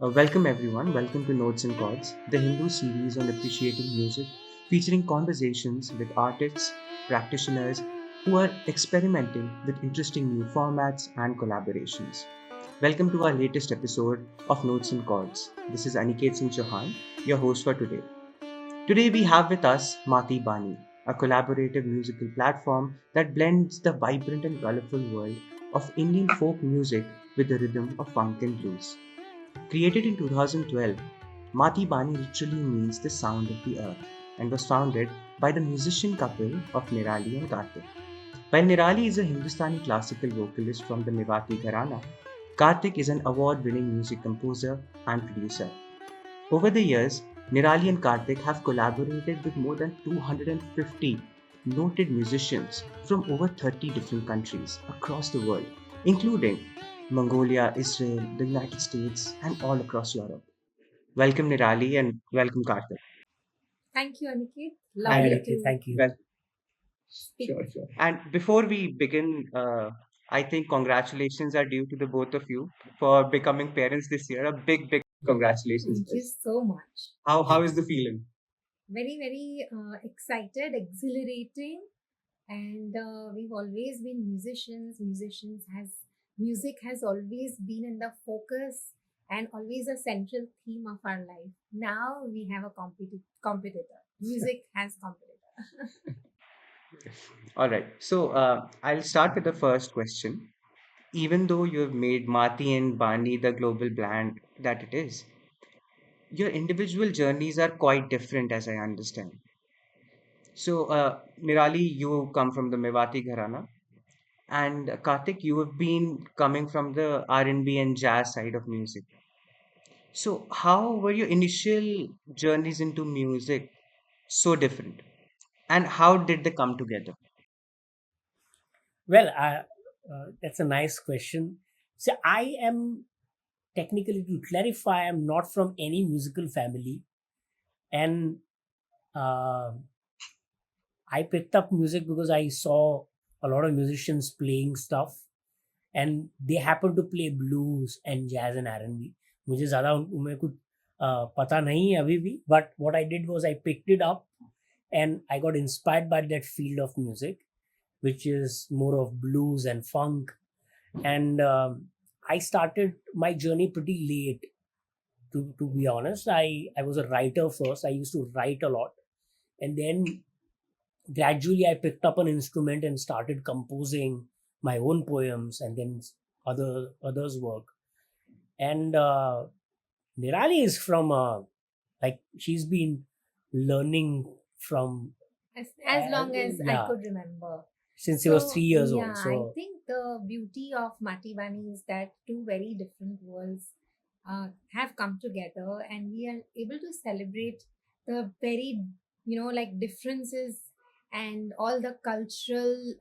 Welcome everyone. Welcome to Notes and Chords, the Hindu series on appreciating music, featuring conversations with artists, practitioners who are experimenting with interesting new formats and collaborations. Welcome to our latest episode of Notes and Chords. This is Aniket Singh Chauhan, your host for today. Today we have with us Mati Bani, a collaborative musical platform that blends the vibrant and colorful world of Indian folk music with the rhythm of funk and blues. Created in 2012, Mati Bani literally means the sound of the earth and was founded by the musician couple of Nirali and Karthik. While Nirali is a Hindustani classical vocalist from the Mewati Gharana, Karthik is an award winning music composer and producer. Over the years, Nirali and Karthik have collaborated with more than 250 noted musicians from over 30 different countries across the world, including Mongolia, Israel, the United States, and all across Europe. Welcome, Nirali, and welcome, Karthik. Thank you, Aniket. Hi, Lovely Aniket. to Thank you. Well, speak sure, with sure. you. And before we begin, I think congratulations are due to the both of you for becoming parents this year. A big, big congratulations, Thank you guys. so much. How Thank is you. the feeling? Very excited, exhilarating, and we've always been musicians. Music has always been in the focus and always a central theme of our life. Now we have a competitor. Music has competitor. All right. So I'll start with the first question. Even though you have made Mati and Bani the global brand that it is, your individual journeys are quite different, as I understand. So, Nirali, you come from the Mewati Gharana, and Karthik, you have been coming from the R&B and jazz side of music. So, how were your initial journeys into music so different, and how did they come together? Well, that's a nice question. So, I am technically, to clarify, I'm not from any musical family, and uh, I picked up music because I saw a lot of musicians playing stuff, and they happen to play blues and jazz and R&B. मुझे ज़्यादा उनमें कुछ पता नहीं है अभी भी, but what I did was I picked it up and I got inspired by that field of music, which is more of blues and funk. And I started my journey pretty late. To be honest, I was a writer first. I used to write a lot, and then gradually I picked up an instrument and started composing my own poems, and then others work. And Nirali is from like she's been learning from As long as I yeah, could remember. since she was So 3 years yeah, old. I So think the beauty of Matibani is that two very different worlds have come together, and we are able to celebrate the very like differences and all the cultural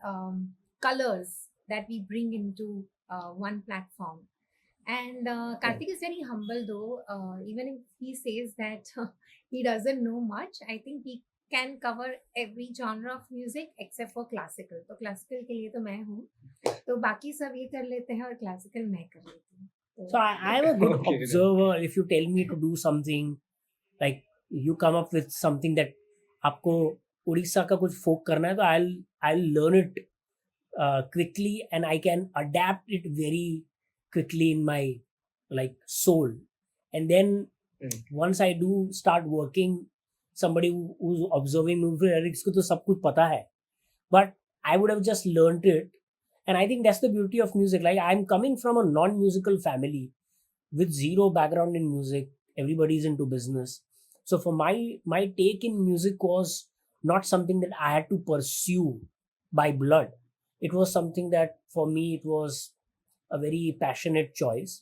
colors that we bring into one platform. And Right. Karthik is very humble though. Even if he says that he doesn't know much, I think he can cover every genre of music except for classical. तो classical के लिए तो मैं हूँ. तो बाकी सब ये कर लेते हैं और classical मैं कर लेती हूँ. So तो I'm a good Okay, then. observer. If you tell me to do something, like you come up with something that आपको उड़ीसा का कुछ folk करना है, तो I'll learn it quickly, and I can adapt it very quickly in my like soul. And then Right. once I do start working, somebody who's observing me, "अरे, इसको तो सब कुछ पता है," but I would have just learned it. And I think that's the beauty of music. Like, I'm coming from a non-musical family with zero background in music. Everybody's into business. So for my take in music was not something that I had to pursue by blood. It was something that for me it was a very passionate choice,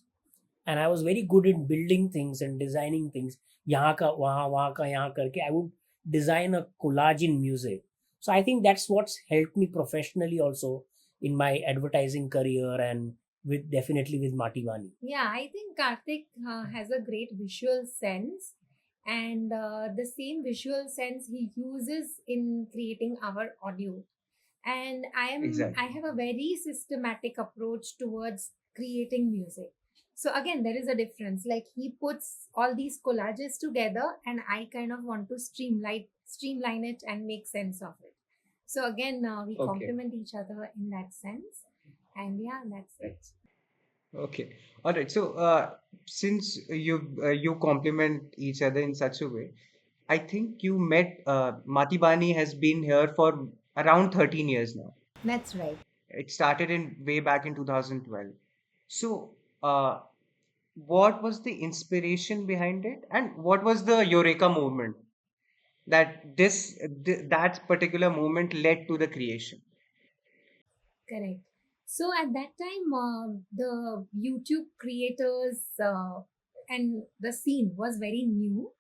and I was very good in building things and designing things. यहाँ का वहाँ का यहाँ करके I would design a collage in music. So I think that's what's helped me professionally also in my advertising career, and with definitely with Mativani. yeah, I think Karthik has a great visual sense, and the same visual sense he uses in creating our audio. And I Exactly. have a very systematic approach towards creating music. So again, there is a difference. Like he puts all these collages together, and I kind of want to streamline it and make sense of it. So again, we Okay. complement each other in that sense, and yeah, that's it. Right. Okay. All right. So, since you complement each other in such a way, I think you met Mati Bani has been here for around 13 years now. That's right. It started in way back in 2012. So, what was the inspiration behind it, and what was the Eureka movement that that particular moment led to the creation? Correct. So at that time, the YouTube creators and the scene was very new,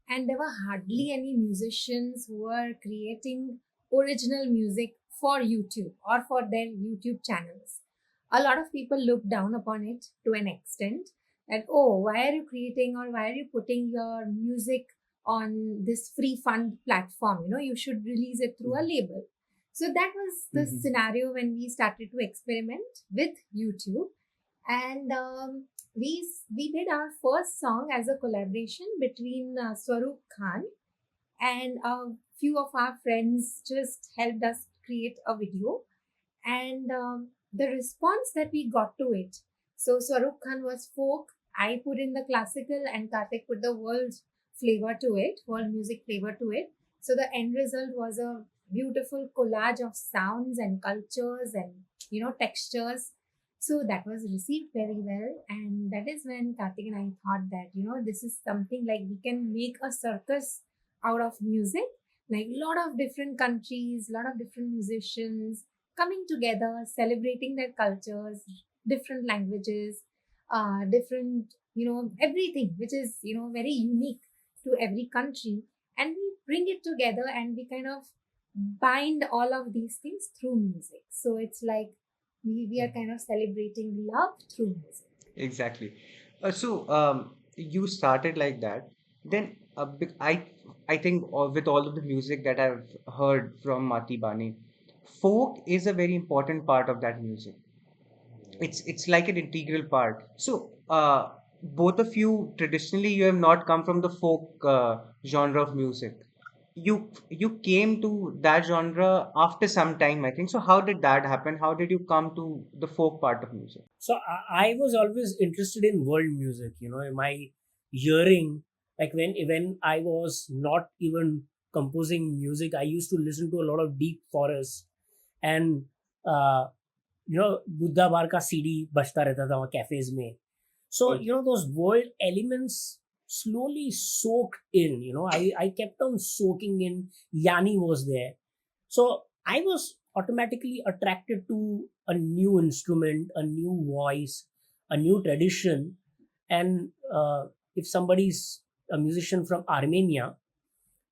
and there were hardly any musicians who were creating original music for YouTube or for their YouTube channels. A lot of people looked down upon it to an extent that, oh, why are you creating or why are you putting your music on this free fund platform? You should release it through a label. So that was the Mhm. scenario when we started to experiment with YouTube, and we did our first song as a collaboration between Swaroop Khan and a few of our friends just helped us create a video, and the response that we got to it. So Swaroop Khan was folk, I put in the classical, and Karthik put the world flavor to it, world music flavor to it. So the end result was a beautiful collage of sounds and cultures and textures. So that was received very well, and that is when Karthik and I thought that this is something like we can make a circus out of music, like a lot of different countries, lot of different musicians coming together, celebrating their cultures, different languages, different, everything which is, very unique to every country. And we bring it together and we kind of bind all of these things through music. So it's like we are kind of celebrating love through music. Exactly. So, you started like that. Then, I think with all of the music that I've heard from Mati Bani, folk is a very important part of that music. It's like an integral part. So, both of you traditionally you have not come from the folk genre of music. You came to that genre after some time, I think. So, how did that happen? How did you come to the folk part of music? So I was always interested in world music. My hearing, like when I was not even composing music, I used to listen to a lot of Deep Forest and uh, Buddha बार का CD बजता रहता था वहाँ cafes में. So Right. those world elements slowly soaked in. I kept on soaking in. Yanni was there, so I was automatically attracted to a new instrument, a new voice, a new tradition. And if somebody's a musician from Armenia,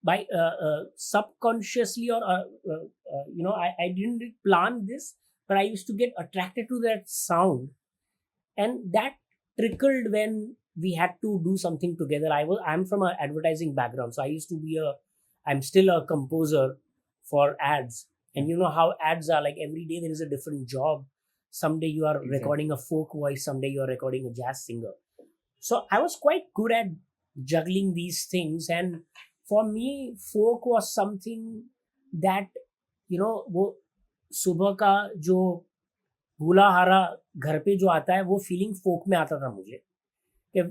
by subconsciously or I didn't plan this, but I used to get attracted to that sound, and that trickled when we had to do something together. I'm from an advertising background, so I'm still a composer for ads. And you know how ads are, like every day there is a different job. Someday you are Exactly. recording a folk voice, someday you are recording a jazz singer. So I was quite good at juggling these things, and for me folk was something that वो सुबह का जो भूला हारा घर पे जो आता है वो फीलिंग फोक में आता था मुझे कि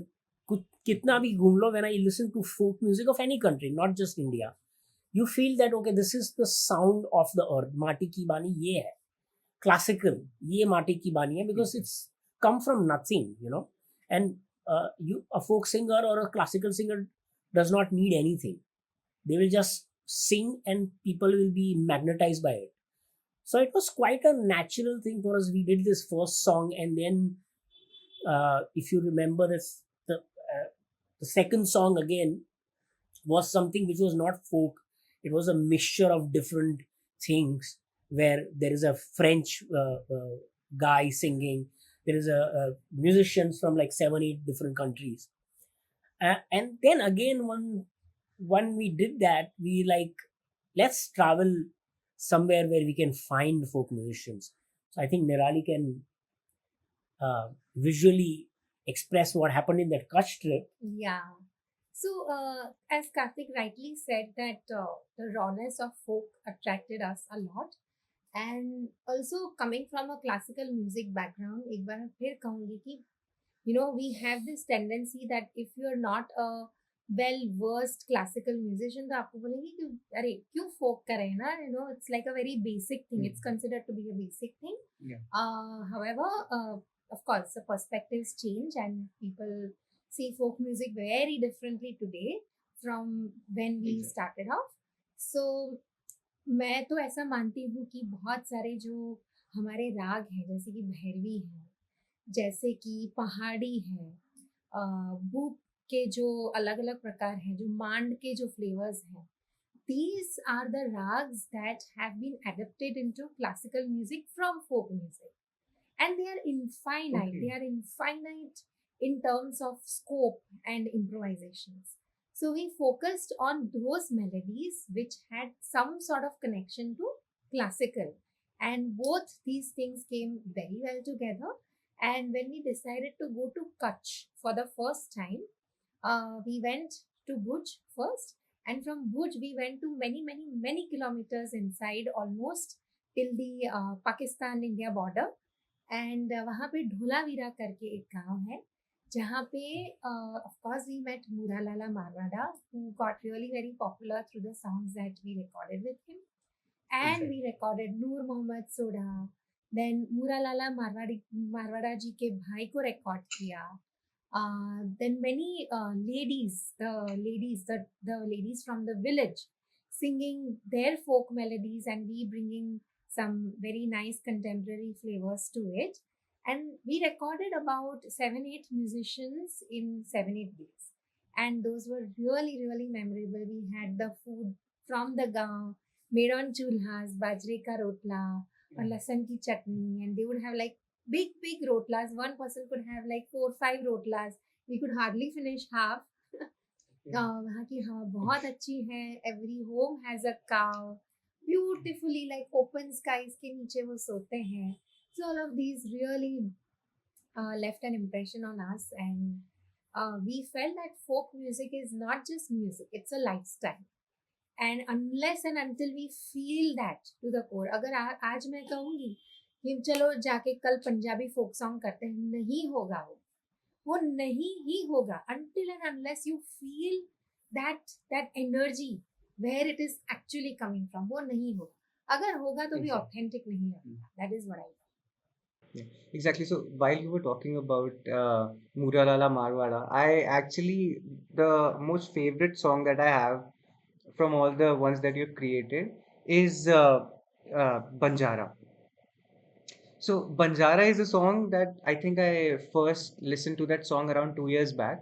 कुछ कितना भी घूम लो. When I listen to folk music of any country, not just India, you feel that okay this is the sound of the earth. माटी की बानी ये है, क्लासिकल ये माटी की बानी है, because it's come from nothing, and you a folk singer or a classical singer does not need anything. They will just sing and people will be magnetized by it. So it was quite a natural thing for us. We did this first song, and then if you remember this, the second song again was something which was not folk. It was a mixture of different things, where there is a French guy singing, there is a musicians from like 7 8 different countries. And then again, when we did that, we like, let's travel somewhere where we can find folk musicians. So I think Nirali can visually express what happened in that Kutch trip. Yeah. So, as Karthik rightly said, that the rawness of folk attracted us a lot. And also coming from a classical music background, एक बार फिर कहूँगी कि we have this tendency that if you're not a well versed classical musician, तो आपको बोलेंगे कि अरे क्यों folk करें ना, it's like a very basic thing. It's considered to be a basic thing. Yeah. However, of course, the perspectives change and people see folk music very differently today from when we Exactly. started off. So मैं तो ऐसा मानती हूँ कि बहुत सारे जो हमारे राग हैं, जैसे कि भैरवी है, जैसे कि पहाड़ी है, बूप के जो अलग अलग प्रकार हैं, जो मांड के जो फ्लेवर्स हैं, these are the rags that have been adapted into classical music from folk music, and they are infinite. Okay. They are infinite in terms of scope and improvisations. So we focused on those melodies which had some sort of connection to classical, and both these things came very well together. And when we decided to go to Kutch for the first time, we went to Bhuj first, and from Bhuj we went to many kilometers inside, almost till the Pakistan-India border. And वहाँ पे ढोलावीरा करके एक गांव है, जहाँ पे of course we met Muralala Marwada, who got really very popular through the songs that we recorded with him, and Exactly. we recorded Noor Mohammad Soda, then मुरालाला मारवाड़ा जी के भाई को रिकॉर्ड किया, then many the ladies from the village singing their folk melodies, and we bringing some very nice contemporary flavors to it. And we recorded about 7-8 musicians in 7-8 days. And those were really, really memorable. We had the food from the gaon, made on chulhas, bajre ka rotla, or lasan ki chutney. And they would have like big rotlas. One person could have like 4-5 rotlas. We could hardly finish half. वहाँ की हवा बहुत अच्छी है. Every home has a cow. Beautifully, like open skies के नीचे वो सोते हैं. So all of these really left an impression on us, and we felt that folk music is not just music, it's a lifestyle. And unless and until we feel that to the core, अगर आज मैं कहूँगी कि चलो जाके कल Punjabi folk song करते हैं, नहीं होगा वो नहीं ही होगा until and unless you feel that energy where it is actually coming from, वो नहीं होगा. अगर होगा तो भी Exactly. authentic नहीं लगेगा. That is what I feel. Yeah, exactly. So while you were talking about Muralala Marwada, the most favorite song that I have from all the ones that you've created is Banjara. So Banjara is a song that I think I first listened to that song around 2 years back.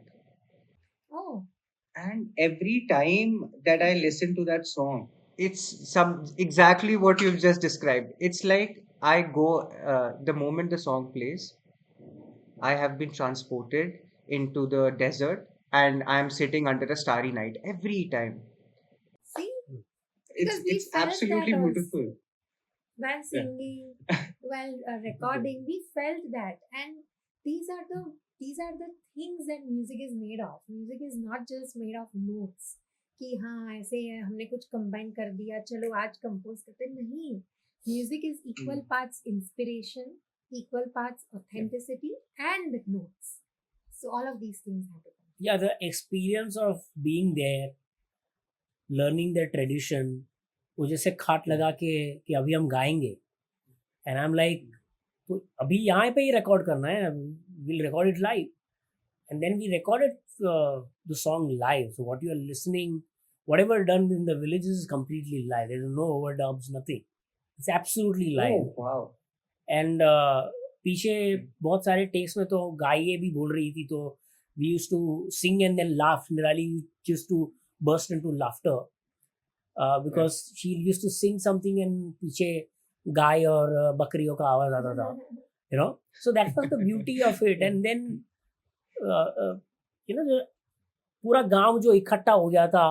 Oh, And every time that I listen to that song, it's exactly what you've just described. It's like I go the moment the song plays, I have been transported into the desert and I'm sitting under a starry night every time. see, It's because we it's felt absolutely that also beautiful. while Yeah. singing, while recording, we felt that. And these are the things that music is made of. Music is not just made of notes कि हाँ ऐसे है, हमने कुछ combine कर दिया, चलो आज कंपोज करते हैं. नहीं, music is equal parts inspiration, equal parts authenticity and notes. So all of these things have to come. Yeah, the experience of being there, learning their tradition, वो जैसे खाट लगा के कि अभी हम गाएंगे, and I'm like, तो अभी यहाँ पे ही रिकॉर्ड करना है, we'll record it live, and then we recorded the song live. So what you are listening, whatever done in the villages is completely live. There is no overdubs, nothing. It's absolutely live. Oh, wow. And पीछे बहुत सारे takes में तो गाइए भी बोल रही थी, तो we used to sing and then laugh. Nirali used to burst into laughter because she used to sing something and पीछे गाय और बकरियों का आवाज आता था, you know. So that was the beauty of it. And then you know पूरा गांव जो इकट्ठा हो गया था,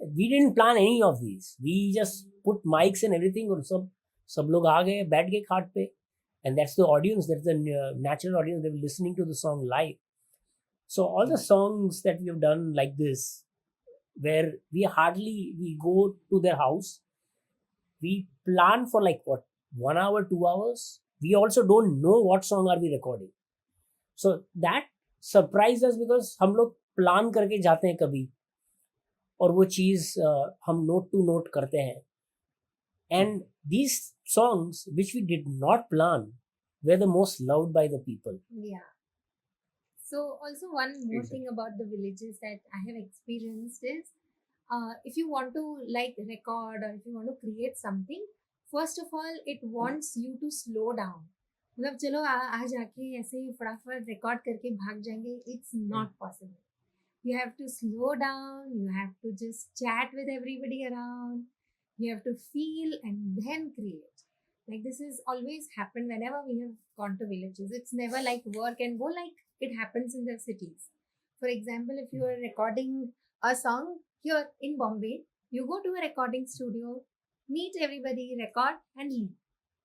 we didn't plan any of this, we just put mics and everything, और सब लोग आ गए, बैठ गए खाट पे, and that's the audience, that's the natural audience, they were listening to the song live. So all the songs that we have done like this, where we go to their house, we plan for like what, 1 hour, 2 hours. We also don't know what song are we recording. So that surprised us because हम लोग plan करके जाते हैं कभी और वो चीज हम नोट टू नोट करते हैं. And these songs which we did not plan were the most loved by the people. Yeah. So also one more Exactly. thing about the villages that I have experienced is if you want to like record or if you want to create something, first of all it wants you to slow down. मतलब चलो आज आके ऐसे ही फटाफट record करके भाग जाएंगे, it's not possible. You have to slow down, you have to just chat with everybody around, you have to feel and then create. Like this has always happened whenever we have gone to villages. It's never like work and go like it happens in the cities. For example, if you are recording a song here in Bombay, you go to a recording studio, meet everybody, record and leave.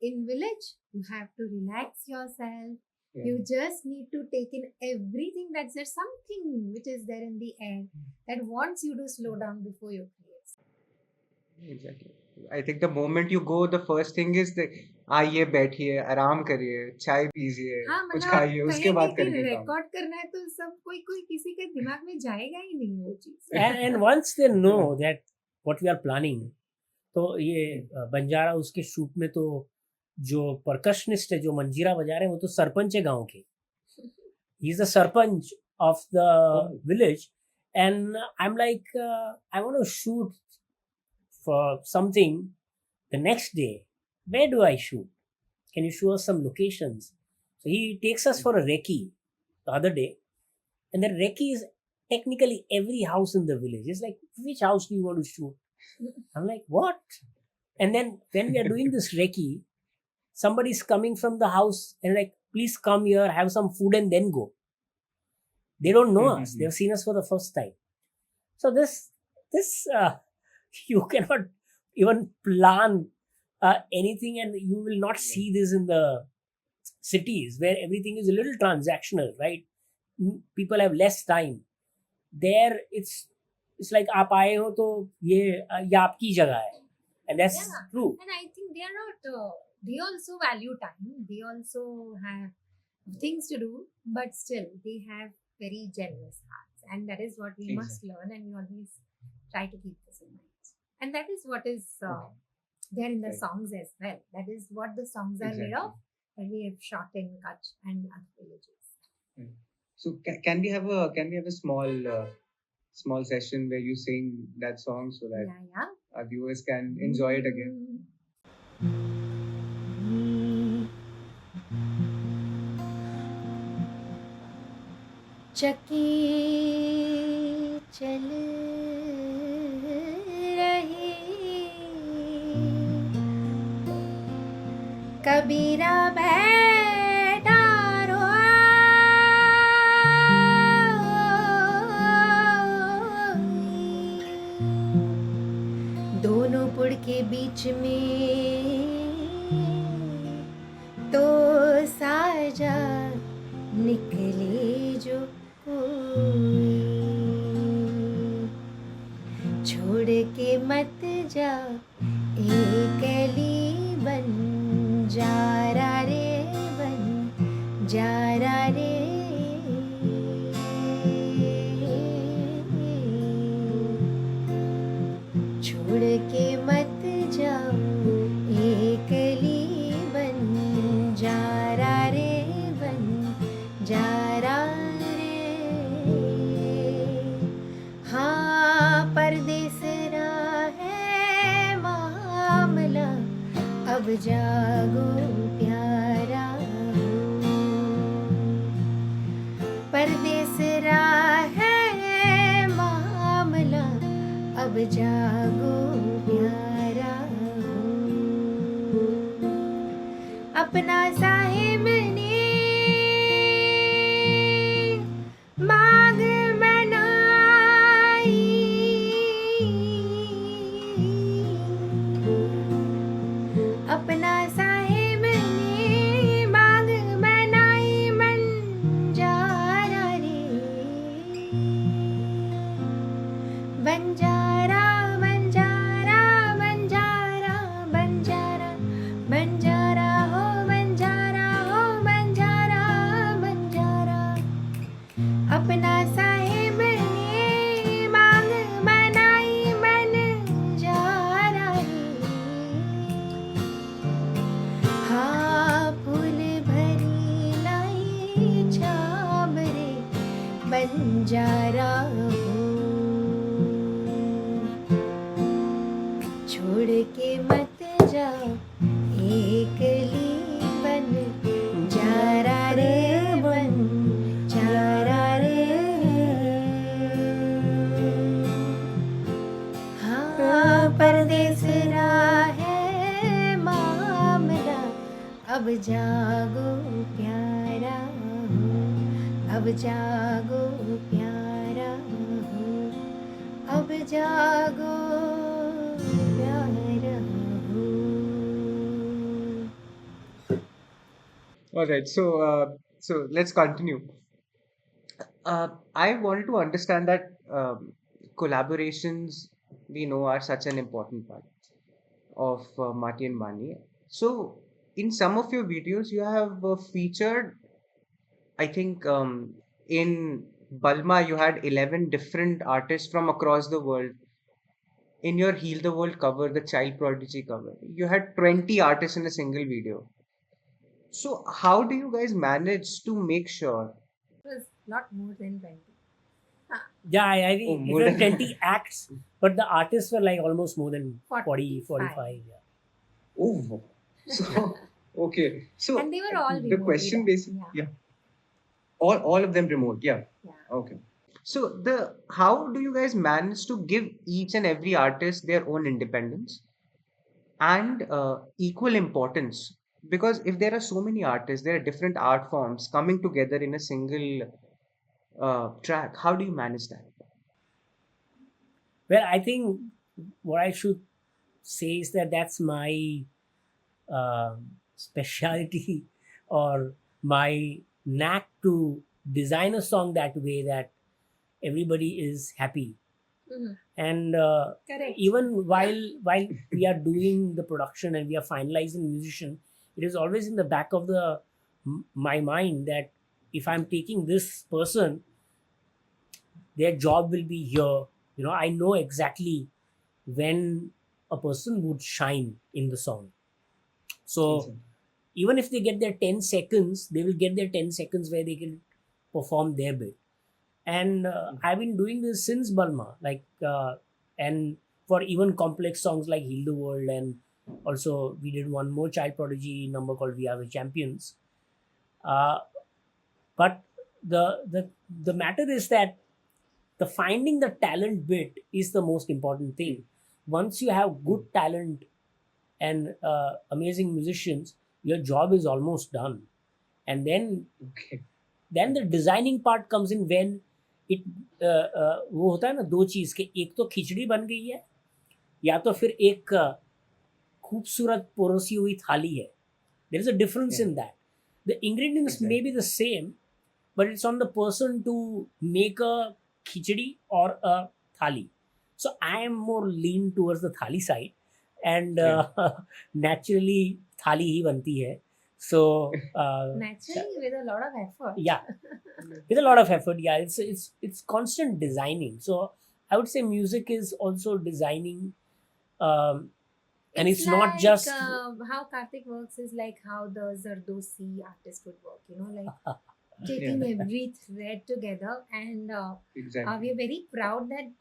In village, you have to relax yourself. Yeah. You just need to take in everything that's there, something which is there in the air that wants you to slow down before you create. Exactly. I think the moment you go, the first thing is that आइए बैठिए आराम करिए चाय पीजिए हाँ कुछ मतलब खाइए उसके कहेंगे बाद कि करेंगे काम. रिकॉर्ड करना है तो सब कोई किसी के दिमाग में जाएगा ही नहीं वो चीज. And once they know that what we are planning, तो ये बंजारा उसके शूट में तो जो परकशनिस्ट है जो मंजीरा बजा रहे हैं वो तो सरपंच है गांव के. He is the sarpanch of the village. And I am like I want to shoot for something the next day. Where do I shoot? Can you show us some locations? So he takes us for a recce the other day. And the recce is technically every house in the village. It's like, which house do you want to shoot? I'm like, what? And then when we are doing this recce, somebody's coming from the house and like, please come here, have some food and then go. They don't know us. They've seen us for the first time. So this you cannot even plan anything, and you will not see this in the cities where everything is a little transactional, right? People have less time. There it's like आप आए हो तो ये आपकी जगह है, and that's Yeah. true. And I think they are not, they also value time, they also have things to do, but still they have very generous hearts, and that is what we must learn, and we always try to keep this in mind. And that is what is there in the Right. songs as well. That is what the songs are made of, and we have shot in Kutch and other villages. So can we have a small session where you sing that song so that Yeah. our viewers can enjoy it again? चकी चल रही, कबीरा बैठा रोई, दोनों पुड़ के बीच में तो साजा निकले जो कोई, छोड़ के मत जा एकली बंजारा रे बंजारा रे, छोड़ के मत जाओ एकली बंजारा रे बंजारा रे. हाँ परदेस है मामला, अब जागो प्यारा, परदेस है मामला, अब जागो प्यारा. अपना साहिब ने मांग मनाई, अपना साहिब ने मांग मनाई, मन जारा रे बंजारा बंजारा बंजारा बंजारा बंजारा हो बंजारा हो बंजारा बंजारा अपना साहेब ने मांग बनाई बन जा रही हाँ फूल भरी लाई छाब रे बंजारा हो छोड़ के मत जाओ एकली बन जारा रे बन जारा रे हाँ परदेस है मामला अब जागो प्यारा हो अब जागो प्यारा हो अब जागो प्यारा हो All right, so let's continue. I wanted to understand that collaborations we know are such an important part of Marty and Mani. So, in some of your videos, you have featured, I think, in Balma, you had 11 different artists from across the world. In your Heal the World cover, the Child Prodigy cover, you had 20 artists in a single video. So, how do you guys manage to make sure? It was not more than 20. Yeah, I Oh, think it more was than 20 acts, but the artists were like almost more than 40, 45. 45. Yeah. Oh, so okay. So And they were all the remotely question done. basically, Yeah. yeah, all of them remote, yeah. Yeah. Okay. So the how do you guys manage to give each and every artist their own independence and equal importance? Because if there are so many artists, there are different art forms coming together in a single track. How do you manage that? Well, I think what I should say is that that's my specialty or my knack to design a song that way that everybody is happy. Mhm. And Correct. even while we are doing the production and we are finalizing musician, it is always in the back of my mind that if I'm taking this person, their job will be here. I know exactly when a person would shine in the song. So Exactly. even if they get their 10 seconds, they will get their 10 seconds where they can perform their bit. And I've been doing this since Balma, and for even complex songs like Heal the World, and also we did one more Child Prodigy number called We Are the Champions. Uh, but the matter is that the finding the talent bit is the most important thing. Once you have good talent and amazing musicians, your job is almost done. And Okay. then the designing part comes in when it वो होता है ना दो चीज के एक तो खिचड़ी बन गई है या तो फिर एक खूबसूरत परोसी हुई थाली है. There is a difference Yeah. in that. The ingredients may Exactly. be the same, but it's on the person to make a khichdi or a thali. So I am more lean towards the thali side, and Yeah. naturally thali ही बनती है. So Naturally, with a lot of effort. yeah, with a lot of effort. Yeah, it's constant designing. So I would say music is also designing, um, and it's not like just how Karthik works is like how the Zardosi artist would work, like taking Yeah. every thread together. And Exactly. we are very proud that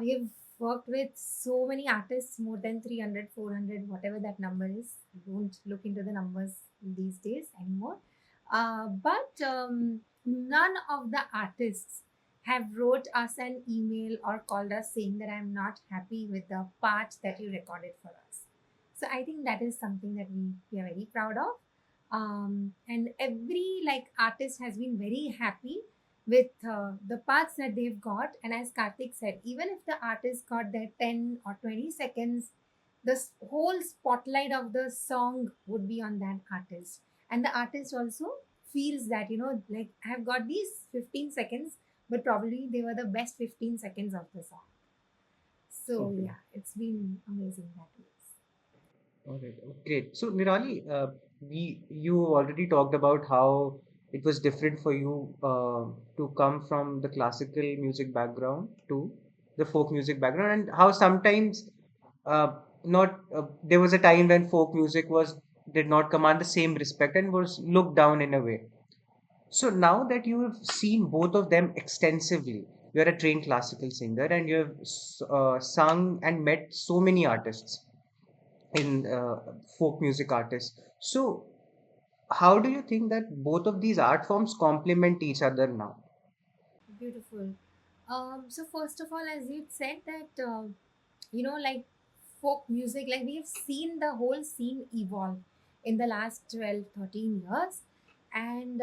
we have worked with so many artists, more than 300, 400, whatever that number is. Don't look into the numbers these days anymore. But none of the artists have wrote us an email or called us saying that I'm not happy with the part that you recorded for us. So I think that is something that we are very proud of. And every artist has been very happy with the parts that they've got. And as Karthik said, even if the artist got their 10 or 20 seconds, the whole spotlight of the song would be on that artist. And the artist also feels that, I've got these 15 seconds, but probably they were the best 15 seconds of the song. So Okay. yeah, it's been amazing that way. All right. Great. So, Nirali, you already talked about how it was different for you to come from the classical music background to the folk music background, and how sometimes not there was a time when folk music was did not command the same respect and was looked down in a way. So now that you have seen both of them extensively, you're a trained classical singer and you have sung and met so many artists in folk music artists. So, how do you think that both of these art forms complement each other now? Beautiful. So first of all, as you said that like folk music, like we've seen the whole scene evolve in the last 12, 13 years, and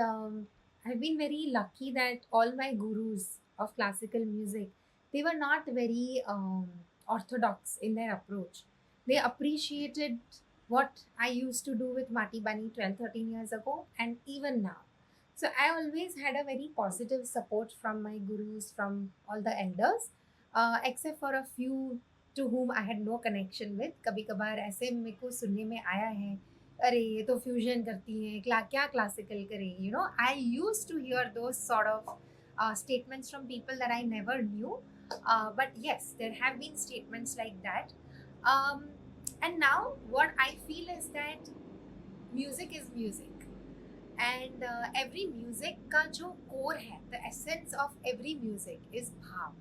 I've been very lucky that all my gurus of classical music, they were not very orthodox in their approach. They appreciated what I used to do with Mati Bani 12, 13 years ago, and even now. So I always had a very positive support from my gurus, from all the elders, except for a few to whom I had no connection with. कभी कभार ऐसे मेरे को सुनने में आया है, अरे ये तो फ्यूजन करती हैं, क्या क्लासिकल करें, I used to hear those sort of statements from people that I never knew. But yes, there have been statements like that. Um, and now what I feel is that music is music. And every music का जो core है, the essence of every music is भाव,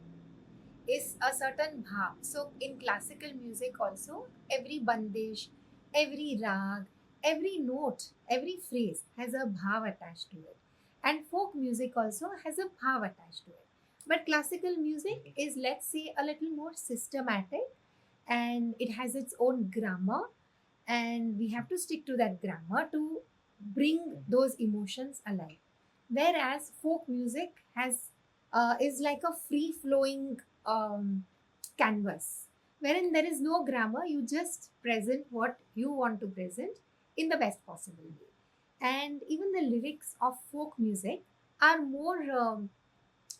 is a certain bhav. So in classical music also, every bandish, every rag, every note, every phrase has a bhav attached to it. And folk music also has a bhav attached to it. But classical music is, let's say, a little more systematic, and it has its own grammar, and we have to stick to that grammar to bring those emotions alive. Whereas folk music has is like a free flowing canvas, wherein there is no grammar. You just present what you want to present in the best possible way. And even the lyrics of folk music are more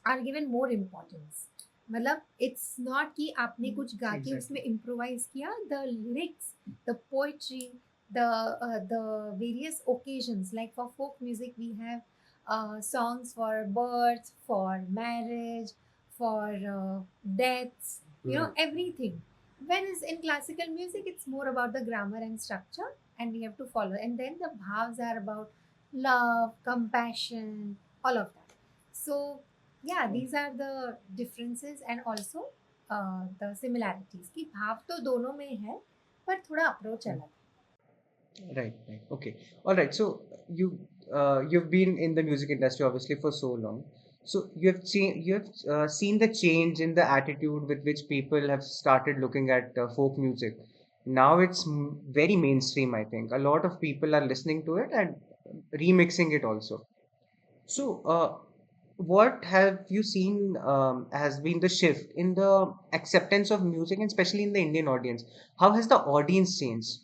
are given more importance. मतलब it's not कि आपने कुछ गा के उसमें improvise किया. The lyrics, the poetry, the various occasions, like for folk music we have songs for birth, for marriage, for deaths, everything. Whereas in classical music it's more about the grammar and structure, and we have to follow, and then the bhavs are about love, compassion, all of that. So yeah, these are the differences, and also the similarities कि भाव तो दोनों में है, पर थोड़ा approach अलग. Right, right. Okay. All right. So you've been in the music industry obviously for so long. So you have seen the change in the attitude with which people have started looking at folk music. Now it's very mainstream, I think. A lot of people are listening to it and remixing it also. So, what have you seen has been the shift in the acceptance of music, and especially in the Indian audience? How has the audience changed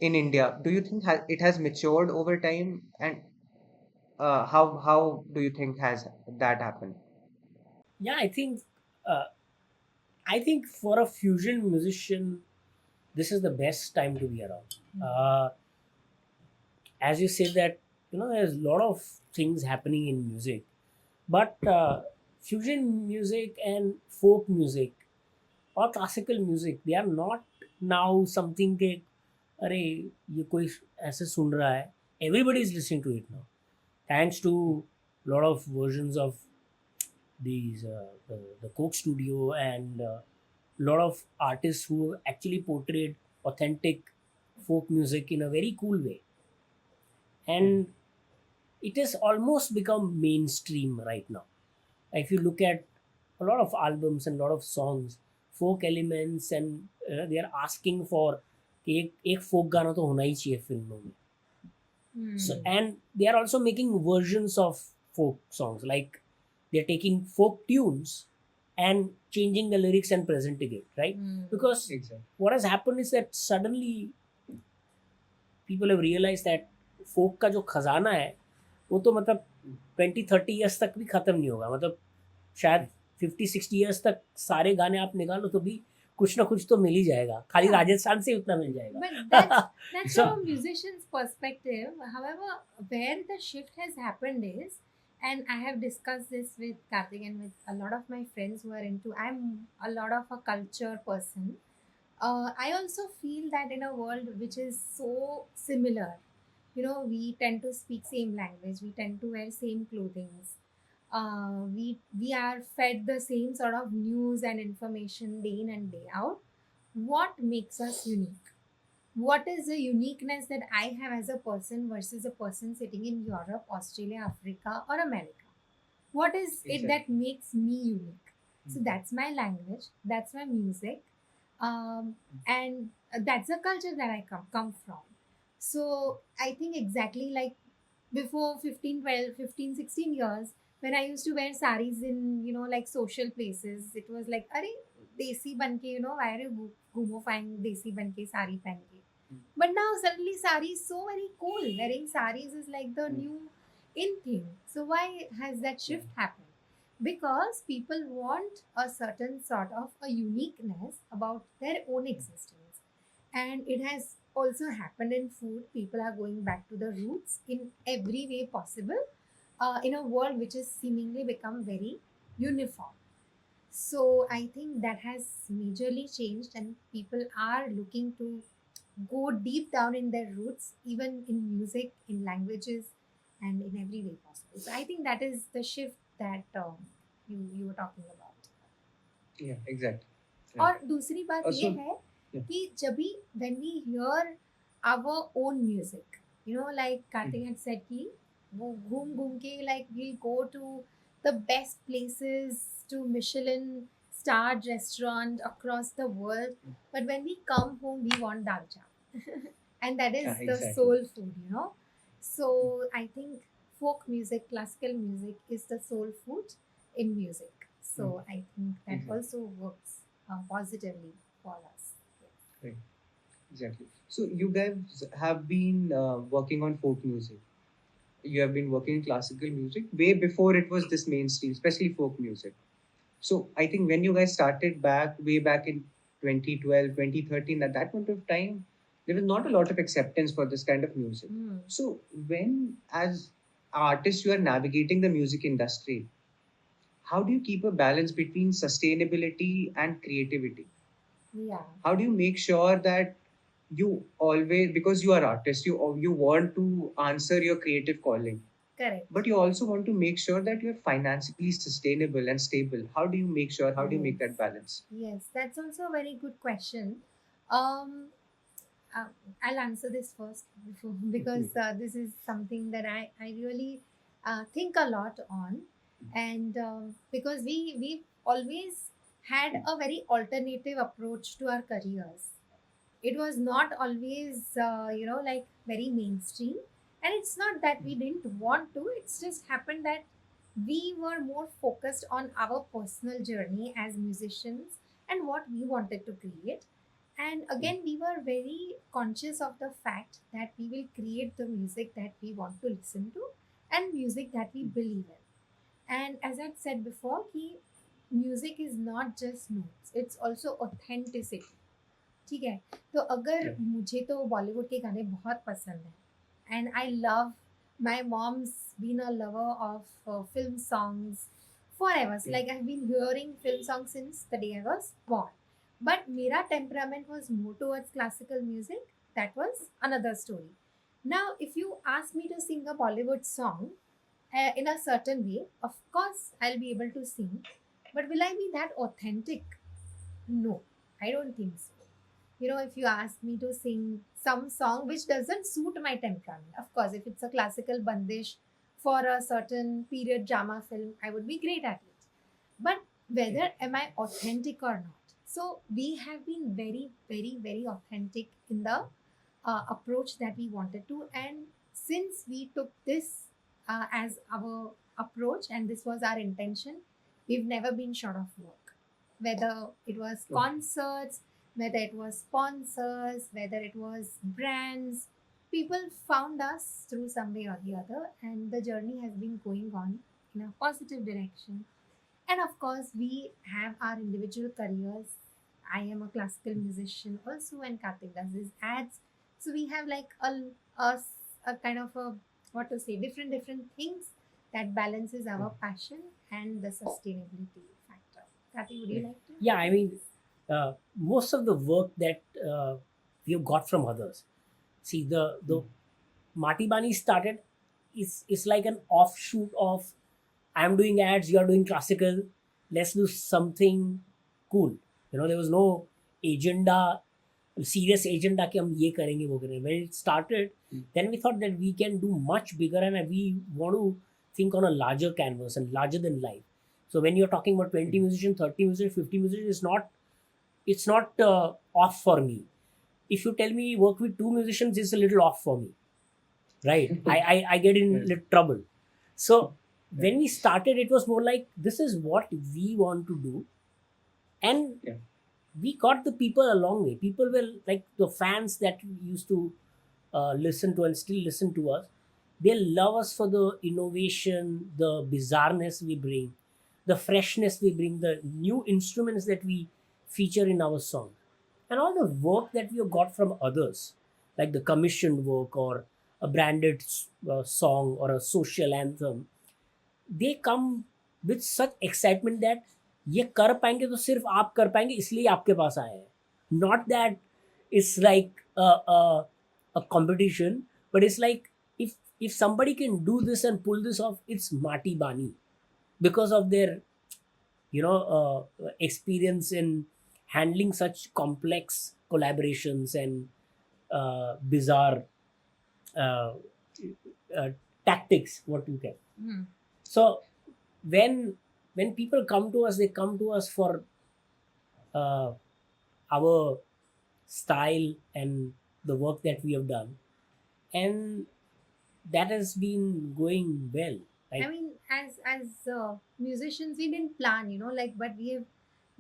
in India? Do you think it has matured over time, and how do you think has that happened? Yeah, uh, I think for a fusion musician, this is the best time to be around. As you said that there's a lot of things happening in music, but fusion music and folk music or classical music, they are not now something के अरे ये कोई ऐसे सुन रहा है. Everybody is listening to it now, thanks to lot of versions of these the Coke Studio and lot of artists who actually portrayed authentic folk music in a very cool way, and it has almost become mainstream right now. If you look at a lot of albums and a lot of songs, folk elements, and they are asking for कि एक folk गाना तो होना ही चाहिए फिल्मों में. So and they are also making versions of folk songs, like they're taking folk tunes and changing the lyrics and presenting it, right? Because Exactly. what has happened is that suddenly people have realized that folk का जो खजाना है वो तो मतलब 20-30 years तक भी ख़त्म नहीं होगा. मतलब शायद 50-60 years तक सारे गाने आप निकालो तो भी कुछ ना कुछ तो मिल ही जाएगा, खाली Yeah. राजस्थान से ही उतना मिल जाएगा। But that's So, from a musician's perspective. However, where the shift has happened is, and I have discussed this with Karthik and with a lot of my friends who are into. I'm a lot of a culture person. I also feel that in a world which is so similar, we tend to speak same language, we tend to wear same clothing, we are fed the same sort of news and information day in and day out. What makes us unique? What is the uniqueness that I have as a person versus a person sitting in Europe, Australia, Africa, or America? What is it that Exactly. makes me unique? So that's my language, that's my music, and that's the culture that I come from. So I think exactly like before 15, 12, 15, 16 years, when I used to wear saris in, like social places, it was like, Are desi banke, why are you gumofying desi banke sari penke? But now suddenly sari is so very cool. Wearing saris is like the new in thing. So why has that shift happened? Because people want a certain sort of a uniqueness about their own existence. And it has also happened in food. People are going back to the roots in every way possible, in a world which has seemingly become very uniform. So I think that has majorly changed, and people are looking to go deep down in their roots, even in music, in languages, and in every way possible. So I think that is the shift that you were talking about. Yeah, exactly. Right. और दूसरी बात ये Also, है yeah. कि जब भी when we hear our own music, like Karthik had said कि वो घूम घूम के like we'll go to the best places, to Michelin starred restaurant across the world, but when we come home we want dal chawal and that is the Exactly. soul food. So I think folk music, classical music is the soul food in music. So I think that Exactly. also works positively for us. Right. Exactly. So you guys have been working on folk music. You have been working in classical music way before it was this mainstream, especially folk music. So I think when you guys started way back in 2012, 2013, at that point of time, there was not a lot of acceptance for this kind of music. So when, as artists, you are navigating the music industry, how do you keep a balance between sustainability and creativity? Yeah. How do you make sure that you always, because you are artist, you want to answer your creative calling, Correct. but you also want to make sure that you're financially sustainable and stable? How do you make sure, how do you make that balance? Yes, that's also a very good question. Um, uh, I'll answer this first because this is something that I really think a lot on, and because we've always had a very alternative approach to our careers. It was not always like very mainstream, and it's not that we didn't want to. It's just happened that we were more focused on our personal journey as musicians and what we wanted to create. And again, we were very conscious of the fact that we will create the music that we want to listen to and music that we believe in. And as I said before, music is not just notes, it's also authenticity. ठीक है, तो अगर मुझे तो बॉलीवुड के गाने बहुत पसंद हैं, and I love, my mom's been a lover of film songs for evers, like I have been hearing film song since the day I was born, but मेरा temperament was more towards classical music. That was another story. Now if you ask me to sing a Bollywood song in a certain way, of course I'll be able to sing, but will I be that authentic? No, I don't think so. If you ask me to sing some song which doesn't suit my temperament, of course, if it's a classical bandish for a certain period drama film, I would be great at it. But whether am I authentic or not? So we have been very, very, very authentic in the approach that we wanted to. And since we took this as our approach and this was our intention, we've never been short of work. Whether it was concerts, whether it was sponsors, whether it was brands, people found us through some way or the other, and the journey has been going on in a positive direction. And of course, we have our individual careers. I am a classical musician also, and Karthik does his ads. So we have like a kind of a, what to say, different things that balances our passion and the sustainability factor. Karthik, would you like to? Yeah, I mean, most of the work that we have got from others. See, the Mati Bani started is like an offshoot of I'm doing ads, you are doing classical. Let's do something cool. There was no agenda, serious agenda कि हम ये करेंगे वो करेंगे. When it started, then we thought that we can do much bigger and we want to think on a larger canvas and larger than life. So when you're talking about 20 musicians, 30 musicians, 50 musicians, it's not off for me. If you tell me work with two musicians, it's a little off for me, right? I get in Right. little trouble. So when we started, it was more like this is what we want to do, and Yeah. we got the people a long way. People were like the fans that used to listen to and still listen to us. They love us for the innovation, the bizarreness we bring, the freshness we bring, the new instruments that we feature in our song, and all the work that we have got from others, like the commissioned work or a branded song or a social anthem. They come with such excitement that ये कर पाएंगे तो सिर्फ आप कर पाएंगे इसलिए आपके पास आए हैं. Not that it's like a competition, but it's like if somebody can do this and pull this off, it's Mati Bani because of their experience in handling such complex collaborations and bizarre uh, uh, tactics. What you can. Hmm. So when people come to us, they come to us for uh, our style and the work that we have done, and that has been going well. I Like mean, as musicians, we didn't plan, like, but we have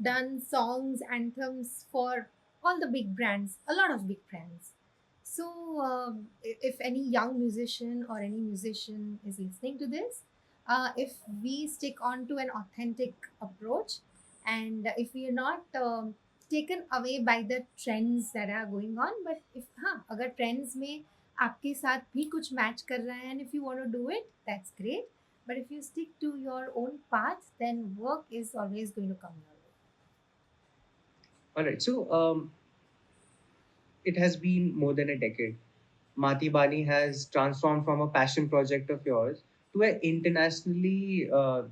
done songs, anthems for all the big brands, a lot of big brands. So, if any young musician or any musician is listening to this, if we stick on to an authentic approach, and if we are not taken away by the trends that are going on, but if हाँ अगर trends में आपके साथ भी कुछ match कर रहा है, and if you want to do it, that's great. But if you stick to your own path, then work is always going to come your way. All right. So it has been more than a decade. Mati Bani has transformed from a passion project of yours to an internationally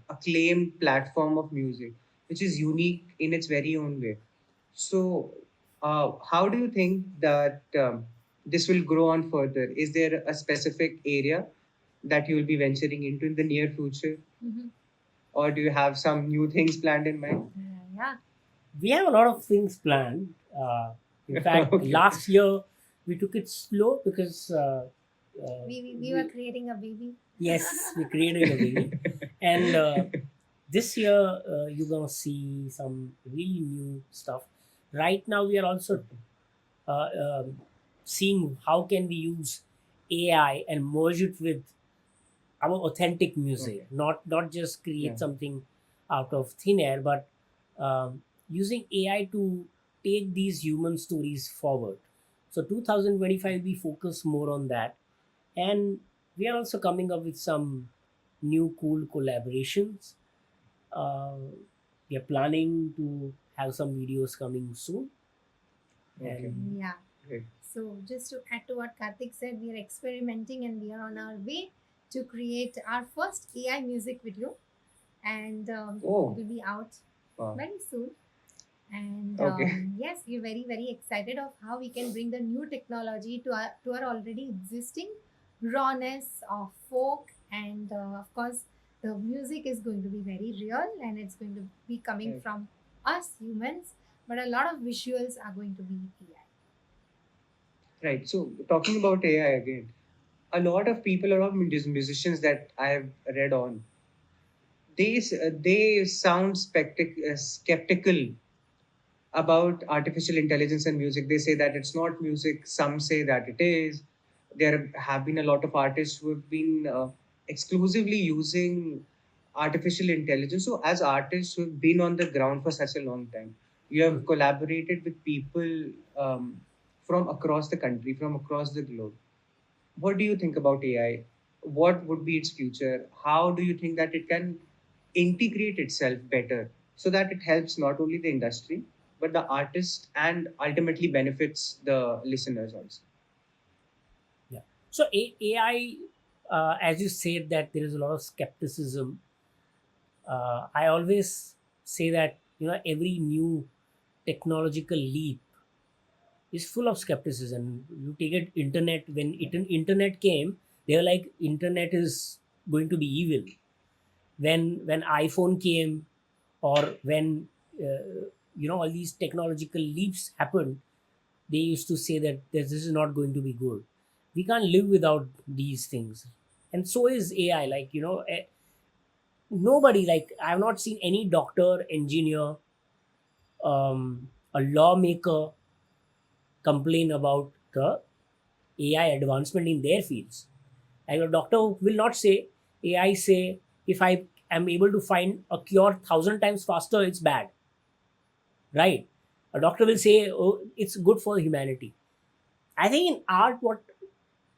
acclaimed platform of music, which is unique in its very own way. So, how do you think that this will grow on further? Is there a specific area that you will be venturing into in the near future, Mm-hmm. or do you have some new things planned in mind? Yeah. we have a lot of things planned. In fact, Okay. last year we took it slow because We were creating a baby. yes, we created a baby, and this year you're gonna see some really new stuff. Right now, we are also uh, um, seeing how can we use AI and merge it with our authentic music, Okay. not just create Yeah. something out of thin air, but using AI to take these human stories forward. So 2025 we focus more on that, and we are also coming up with some new cool collaborations. Uh, we are planning to have some videos coming soon, Okay. and Yeah. Great. So, just to add to what Karthik said, we are experimenting and we are on our way to create our first AI music video, and Oh. it will be out Wow. very soon. And Okay. yes, we're very excited of how we can bring the new technology to our already existing rawness of folk, and of course, the music is going to be very real and it's going to be coming Right. from us humans, but a lot of visuals are going to be AI. Right. So talking about AI again, a lot of people, a lot of musicians that I've read on, they sound skeptical about artificial intelligence and music. They say that it's not music. Some say that it is. There have been a lot of artists who have been exclusively using artificial intelligence. So, as artists who have been on the ground for such a long time, You have Hmm. collaborated with people from across the country, from across the globe. What do you think about AI? What would be its future? How do you think that it can integrate itself better so that it helps not only the industry but the artist and ultimately benefits the listeners also? Yeah. So AI, as you said, that there is a lot of skepticism. I always say that every new technological leap is full of skepticism. You take it internet, when internet came, they were like internet is going to be evil. When iPhone came, or when all these technological leaps happened, they used to say that this is not going to be good. We can't live without these things. And so is AI. Like, nobody, like, I have not seen any doctor, engineer, a lawmaker complain about the AI advancement in their fields. Like, a doctor will not say, AI say, if I am able to find a cure 1,000 times faster, it's bad, right? A doctor will say, oh, it's good for humanity. I think in art, what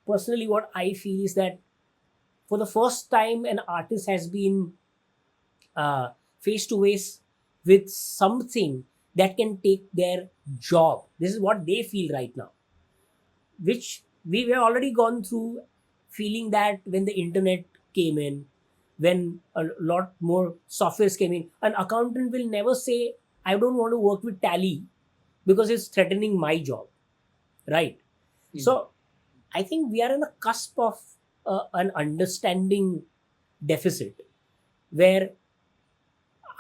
personally what I feel is that for the first time, an artist has been face to face with something that can take their job. This is what they feel right now, which we were already gone through, feeling that when the internet came in, when a lot more softwares came in, an accountant will never say, I don't want to work with Tally because it's threatening my job, right? Yeah. So I think we are in the cusp of an understanding deficit, where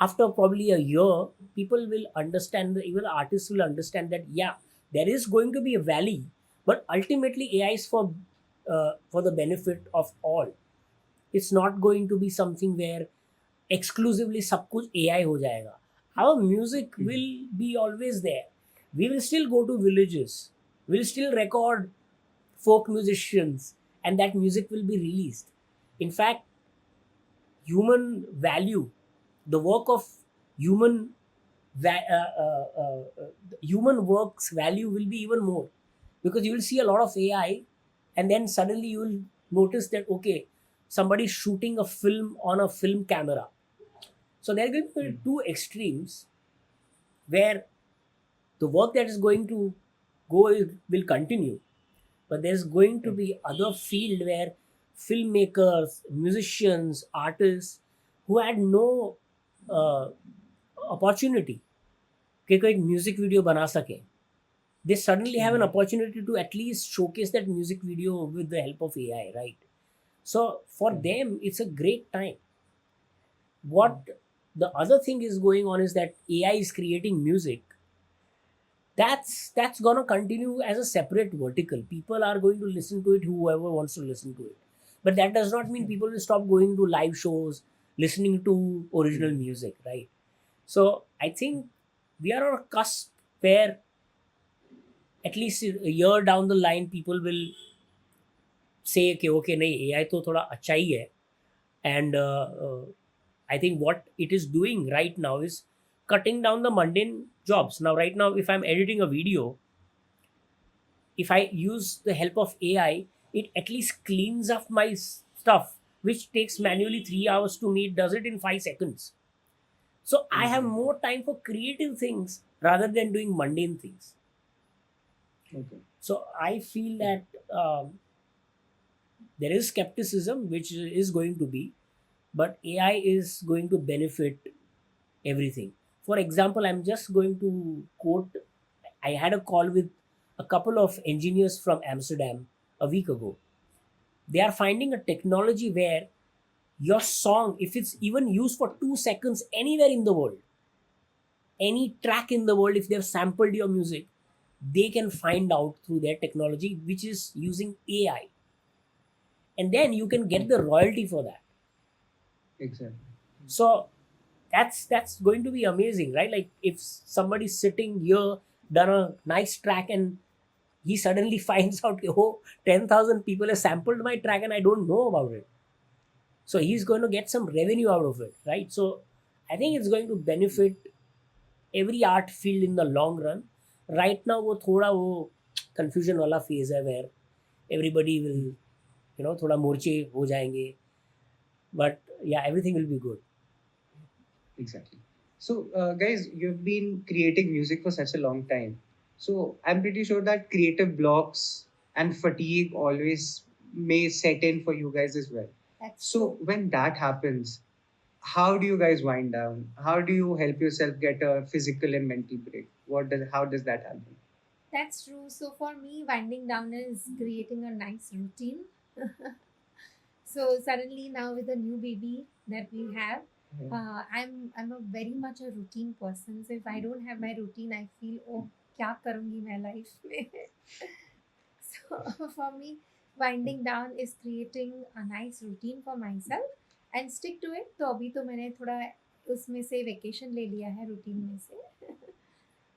after probably a year, people will understand, even artists will understand that, yeah, there is going to be a valley, but ultimately AI is for the benefit of all. It's not going to be something where exclusively सब कुछ AI हो जाएगा. Our music Mhm. will be always there. We will still go to villages. We'll still record folk musicians, and that music will be released. In fact, human value, the work of human human works value will be even more, because you will see a lot of AI, and then suddenly you will notice that, okay, somebody's shooting a film on a film camera. So there will be Mhm. two extremes, where the work that is going to go will continue, but there's going to Okay. be other field where filmmakers, musicians, artists who had no uh, opportunity कि कोई music video बना सके, they suddenly have an Mhm. opportunity to at least showcase that music video with the help of AI, right? So for Mhm. them it's a great time. What the other thing is going on is that AI is creating music. That's gonna continue as a separate vertical. People are going to listen to it, whoever wants to listen to it. But that does not mean people will stop going to live shows, listening to original Mhm. music, right? So I think we are on a cusp where at least a year down the line, people will say, okay, okay, nahi, AI तो थोड़ा अच्छा ही है. And I think what it is doing right now is cutting down the mundane jobs. Now, right now, if I'm editing a video, if I use the help of AI, it at least cleans up my stuff, which takes manually 3 hours to me. It does it in 5 seconds. So I have Mhm. more time for creative things rather than doing mundane things. Okay. So I feel Yeah. that there is skepticism, which is going to be, but AI is going to benefit everything. For example, I'm just going to quote, I had a call with a couple of engineers from Amsterdam a week ago. They are finding a technology where your song, if it's even used for 2 seconds anywhere in the world, any track in the world, if they've sampled your music, they can find out through their technology, which is using AI. And then you can get the Okay. royalty for that. Exactly. So that's going to be amazing, right? Like, if somebody's sitting here, done a nice track, and he suddenly finds out, oh, 10,000 people have sampled my track and I don't know about it. So he's going to get some revenue out of it, right? So I think it's going to benefit every art field in the long run. Right now वो थोड़ा वो confusion वाला phase है where everybody will थोड़ा मोर्चे हो जाएंगे, but yeah, everything will be good. Exactly. So, guys, you've been creating music for such a long time. So, I'm pretty sure that creative blocks and fatigue always may set in for you guys as well. That's So, true. when that happens, how do you guys wind down? How do you help yourself get a physical and mental break? How does that happen? That's true. So for me, winding down is creating a nice routine. So suddenly now with the new baby that we have, I'm a very much a routine person. So if I don't have my routine, I feel oh क्या करूँगी मैं life में. So for me, winding down is creating a nice routine for myself and stick to it. तो अभी तो मैंने थोड़ा उसमें से vacation ले लिया है routine में से.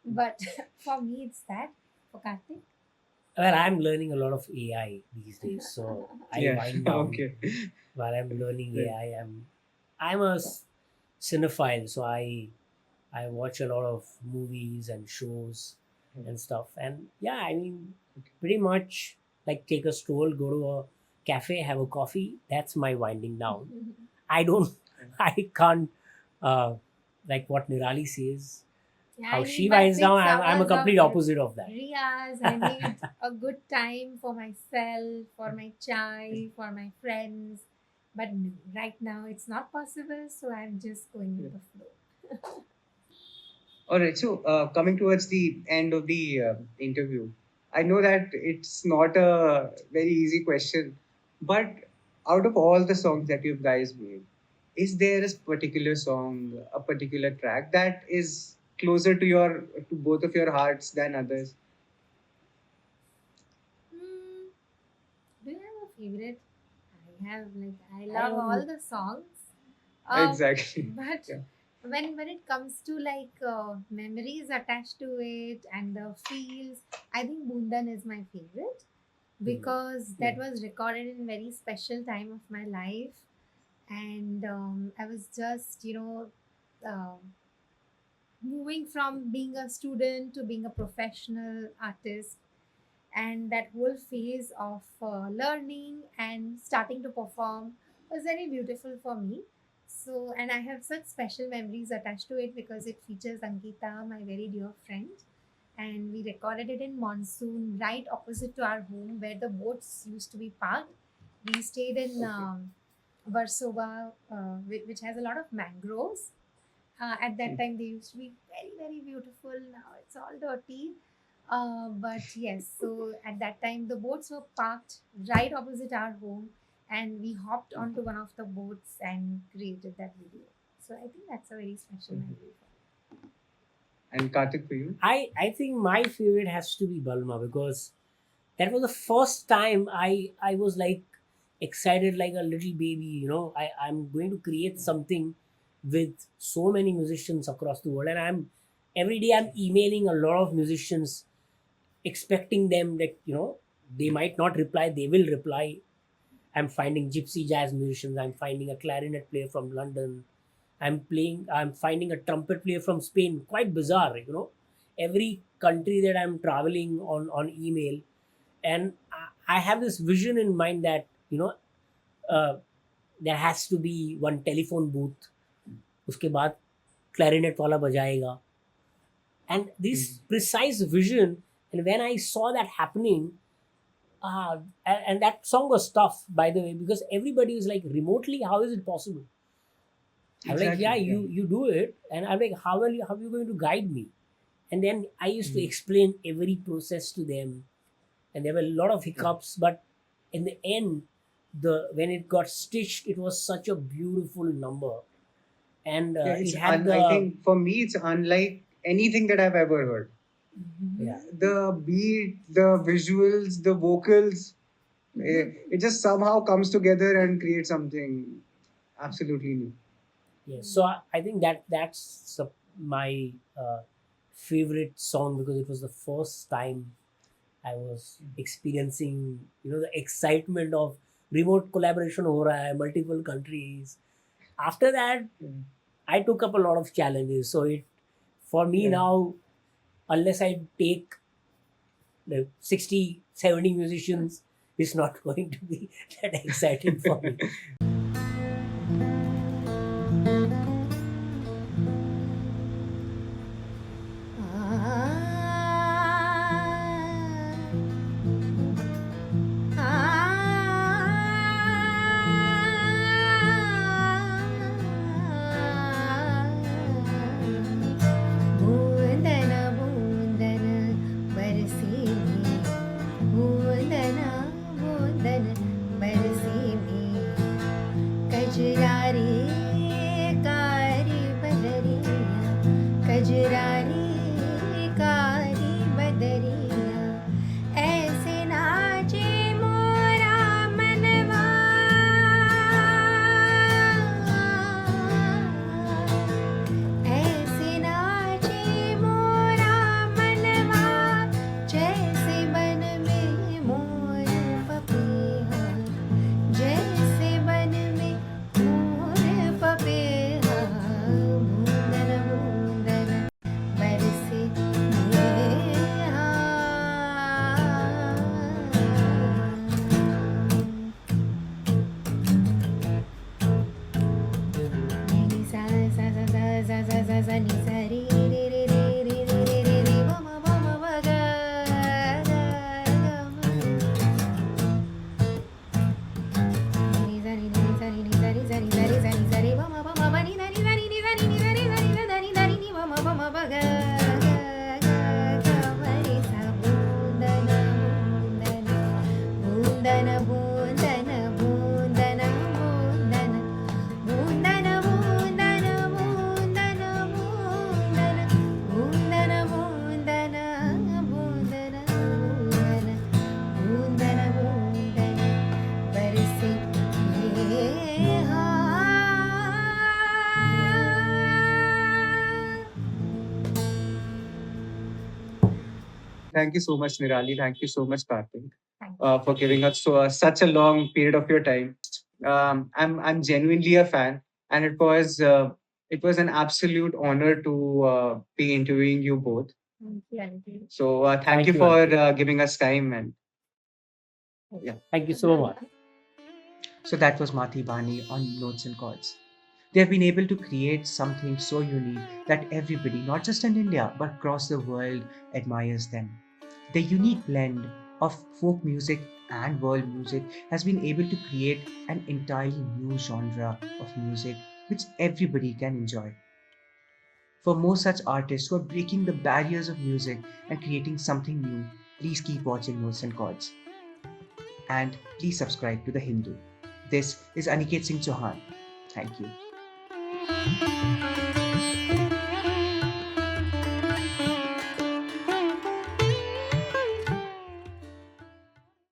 But for me, it's that. For Karthik. Well, I'm learning a lot of AI these days, so I Yeah. wind down Okay. while I'm learning Right. AI. I'm a cinephile, so I watch a lot of movies and shows and stuff. And yeah, I mean, pretty much like take a stroll, go to a cafe, have a coffee. That's my winding down. I don't, I can't, like what Nirali says, Yeah, how I she need my winds down. 6 I'm a hours complete of opposite of that. Riyaz. I need a good time for myself, for my chai, for my friends. But no, right now it's not possible, so I'm just going with the flow. All right. So, coming towards the end of the interview, I know that it's not a very easy question, but out of all the songs that you guys made, is there a particular song, a particular track that is closer to both of your hearts than others? Hmm, do you have a favorite? I have I I love all am, the songs. Exactly. But Yeah. when it comes to memories attached to it and the feels, I think Bundan is my favorite because that Yeah. was recorded in very special time of my life, and I was just uh, moving from being a student to being a professional artist, and that whole phase of learning and starting to perform was very beautiful for me. So, and I have such special memories attached to it because it features Ankita, my very dear friend, and we recorded it in monsoon right opposite to our home where the boats used to be parked. We stayed in Warsaw, which has a lot of mangroves. At that time, they used to be very, very beautiful. Now it's all dirty. But yes, so at that time, the boats were parked right opposite our home, and we hopped onto one of the boats and created that video. So I think that's a very special memory for me. And Karthik, for you? I think my favorite has to be Balma because that was the first time I was like excited like a little baby. I'm going to create something with so many musicians across the world, and I'm every day I'm emailing a lot of musicians expecting them that they might not reply, they will reply. I'm finding gypsy jazz musicians, I'm finding a clarinet player from London, I'm finding a trumpet player from Spain. Quite bizarre, every country that I'm traveling on email. And I have this vision in mind that uh, there has to be one telephone booth, उसके बाद clarinet वाला बजाएगा, and this precise vision. And when I saw that happening, and that song was tough, by the way, because everybody was like, remotely, how is it possible? I'm like, Exactly. yeah, you do it. And I'm like, how are you going to guide me? And then I used to Mhm. explain every process to them, and there were a lot of hiccups, but in the end, the when it got stitched, it was such a beautiful number. And Yeah, it had I the think for me, it's unlike anything that I've ever heard. yeah. The beat, the visuals, the vocals, it just somehow comes together and creates something absolutely new. Yes, so I think that's my favorite song because it was the first time I was experiencing, the excitement of remote collaboration हो रहा है, multiple countries. After that, I took up a lot of challenges. So it For me Yeah. now, unless I take like 60, 70 musicians, it's not going to be that exciting for me. बूंदन बूंदन बरसी में बूंदन बूंदन बरसी में कजरारी कारी बदरिया कजरारी कारी बदरिया ऐसे नाचे मोरा मनवा ऐसे नाचे मोरा मनवा जैसे बन में मोर पपीहा जैसे बन में मोर पपीहा बूंदन बूंदन बरसे मेहा ni sa sa sa sa sa sa sa sa ni sa ri ri ri ri ri ri ri ri ri ma ma ma ma ma ga ga ga ma ni sa ni ni sa ni ni sa ni sa ni sa ni sa ni sa ri ma ma ma ma ma ni sa ni sa ni ni sa ni ni sa ni sa ni sa ni sa ni ni ma ma ma ma ma ga ga ga ga ma ri sa bundana bundana bundana bundana bundana bundana bundana bundana bundana bundana bundana bundana bundana bundana bundana बरसे मेहा Thank you so much, Nirali. Thank you so much, Karthik, Thank for giving us such a long period of your time. I'm genuinely a fan, and it was an absolute honor to be interviewing you both. you, Auntie. So thank Thank you you, for Ankit. giving us time. And Thank you so much. so that was Mati Bani on Notes and Chords. They have been able to create something so unique that everybody, not just in India but across the world, admires them. The unique blend of folk music and world music has been able to create an entirely new genre of music which everybody can enjoy. For more such artists who are breaking the barriers of music and creating something new, please keep watching Notes and Chords. And please subscribe to The Hindu. This is Aniket Singh Chauhan. Thank you.